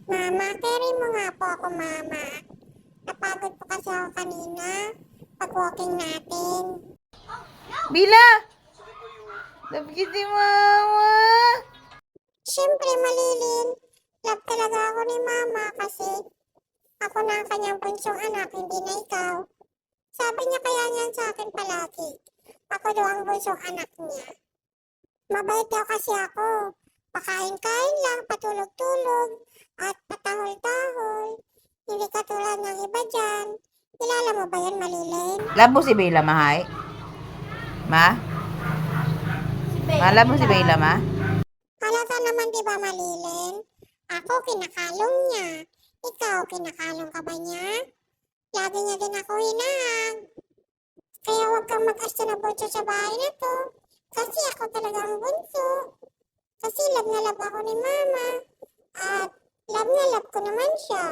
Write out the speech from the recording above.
Mama, carry mo nga po ako, Mama. Napagod po kasi ako kanina. Pag-walking natin. Bila! Lapit si Mama! Siyempre, Malilin. Love talaga ako ni Mama kasi ako na ang kanyang bunsong anak, hindi na ikaw. Sabi niya kaya niyan sa akin palagi. Ako daw ang bunsong anak niya. Mabait daw kasi ako. Pakain-kain lang, patulog-tulog, at patahol-tahol. Hindi katulad ng iba dyan. Kilala mo ba yan, Malilin? Love mo si Bella, Mahay? Ma? Love mo si Bella, Ma? Halata naman di ba, Malilin? Ako kinakalong niya. Ikaw, kinakalong ka ba niya? Lagi niya din ako hinahag. Kaya huwag kang mag-asta na bunso sa bahay na to. Kasi ako talaga ang bunso. Kasi love na love ako ni Mama. At love na love ko naman siya.